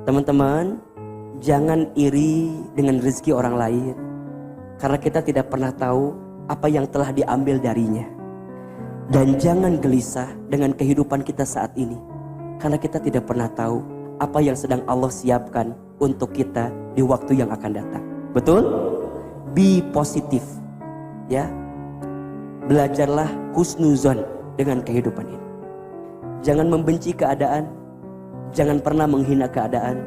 Teman-teman, jangan iri dengan rezeki orang lain, karena kita tidak pernah tahu apa yang telah diambil darinya. Dan jangan gelisah dengan kehidupan kita saat ini, karena kita tidak pernah tahu apa yang sedang Allah siapkan untuk kita di waktu yang akan datang. Betul? Be positif, ya. Belajarlah husnuzon dengan kehidupan ini. Jangan membenci keadaan, jangan pernah menghina keadaan,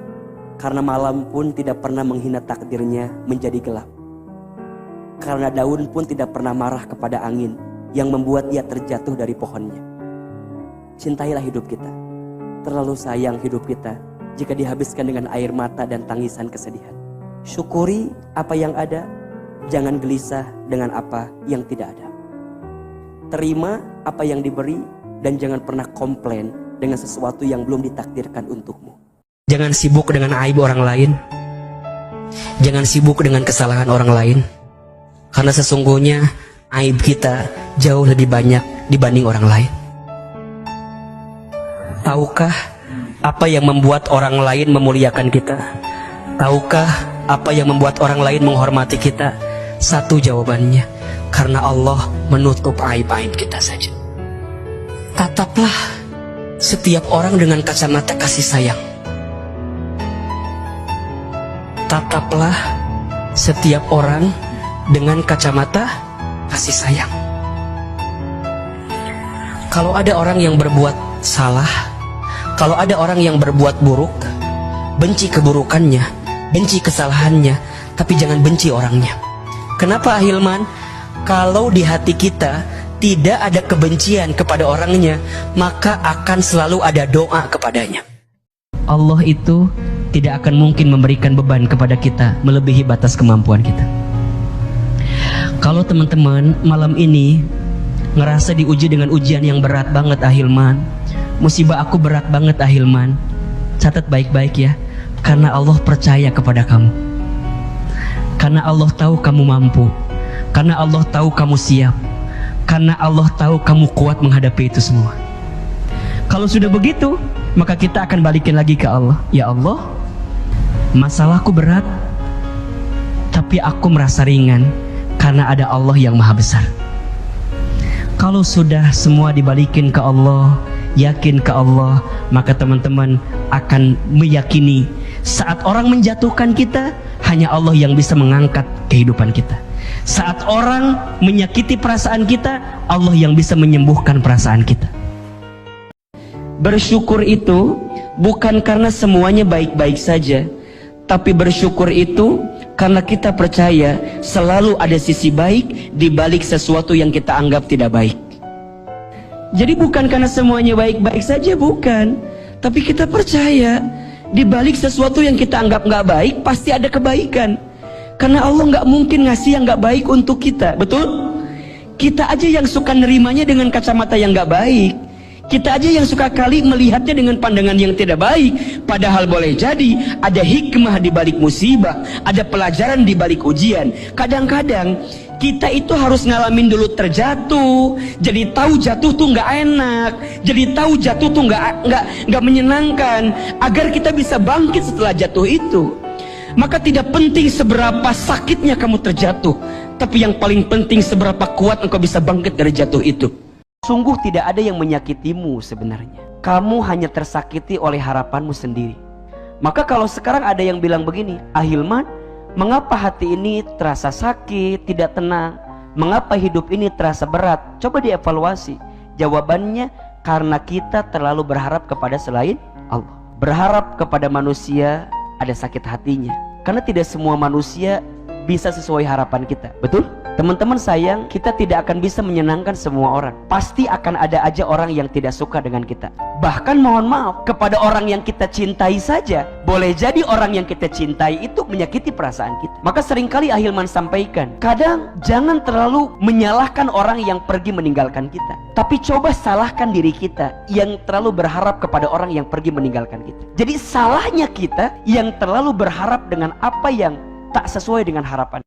karena malam pun tidak pernah menghina takdirnya menjadi gelap. Karena daun pun tidak pernah marah kepada angin yang membuat dia terjatuh dari pohonnya. Cintailah hidup kita. Terlalu sayang hidup kita jika dihabiskan dengan air mata dan tangisan kesedihan. Syukuri apa yang ada, jangan gelisah dengan apa yang tidak ada. Terima apa yang diberi dan jangan pernah komplain dengan sesuatu yang belum ditakdirkan untukmu. Jangan sibuk dengan aib orang lain. Jangan sibuk dengan kesalahan orang lain. Karena sesungguhnya aib kita jauh lebih banyak dibanding orang lain. Tahukah apa yang membuat orang lain memuliakan kita? Tahukah apa yang membuat orang lain menghormati kita? Satu jawabannya, karena Allah menutup aib-aib kita saja. Tataplah setiap orang dengan kacamata kasih sayang. Tataplah setiap orang dengan kacamata kasih sayang. Kalau ada orang yang berbuat salah, kalau ada orang yang berbuat buruk, benci keburukannya, benci kesalahannya, tapi jangan benci orangnya. Kenapa, Ahilman? Kalau di hati kita tidak ada kebencian kepada orangnya, maka akan selalu ada doa kepadanya. Allah itu tidak akan mungkin memberikan beban kepada kita melebihi batas kemampuan kita. Kalau teman-teman malam ini ngerasa diuji dengan ujian yang berat banget, Ahilman, musibah aku berat banget, Ahilman, catat baik-baik ya, karena Allah percaya kepada kamu. Karena Allah tahu kamu mampu, karena Allah tahu kamu siap, karena Allah tahu kamu kuat menghadapi itu semua. Kalau sudah begitu, maka kita akan balikin lagi ke Allah. Ya Allah, masalahku berat, tapi aku merasa ringan karena ada Allah yang maha besar. Kalau sudah semua dibalikin ke Allah, yakin ke Allah, maka teman-teman akan meyakini saat orang menjatuhkan kita, hanya Allah yang bisa mengangkat kehidupan kita. Saat orang menyakiti perasaan kita, Allah yang bisa menyembuhkan perasaan kita. Bersyukur itu bukan karena semuanya baik-baik saja, tapi bersyukur itu karena kita percaya selalu ada sisi baik di balik sesuatu yang kita anggap tidak baik. Jadi bukan karena semuanya baik-baik saja, bukan, tapi kita percaya di balik sesuatu yang kita anggap nggak baik pasti ada kebaikan. Karena Allah nggak mungkin ngasih yang nggak baik untuk kita, betul? Kita aja yang suka nerimanya dengan kacamata yang nggak baik. Kita aja yang suka kali melihatnya dengan pandangan yang tidak baik. Padahal boleh jadi ada hikmah di balik musibah, ada pelajaran di balik ujian. Kadang-kadang kita itu harus ngalamin dulu terjatuh, jadi tahu jatuh tuh nggak enak, jadi tahu jatuh tuh nggak menyenangkan, agar kita bisa bangkit setelah jatuh itu. Maka tidak penting seberapa sakitnya kamu terjatuh, tapi yang paling penting seberapa kuat engkau bisa bangkit dari jatuh itu. Sungguh tidak ada yang menyakitimu sebenarnya. Kamu hanya tersakiti oleh harapanmu sendiri. Maka kalau sekarang ada yang bilang begini, Ahilman, mengapa hati ini terasa sakit, tidak tenang? Mengapa hidup ini terasa berat? Coba dievaluasi. Jawabannya, karena kita terlalu berharap kepada selain Allah. Berharap kepada manusia ada sakit hatinya. Karena tidak semua manusia bisa sesuai harapan kita. Betul? Teman-teman sayang, kita tidak akan bisa menyenangkan semua orang. Pasti akan ada aja orang yang tidak suka dengan kita. Bahkan mohon maaf, kepada orang yang kita cintai saja, boleh jadi orang yang kita cintai itu menyakiti perasaan kita. Maka seringkali Ahilman sampaikan, kadang jangan terlalu menyalahkan orang yang pergi meninggalkan kita, tapi coba salahkan diri kita yang terlalu berharap kepada orang yang pergi meninggalkan kita. Jadi salahnya kita yang terlalu berharap dengan apa yang tak sesuai dengan harapan.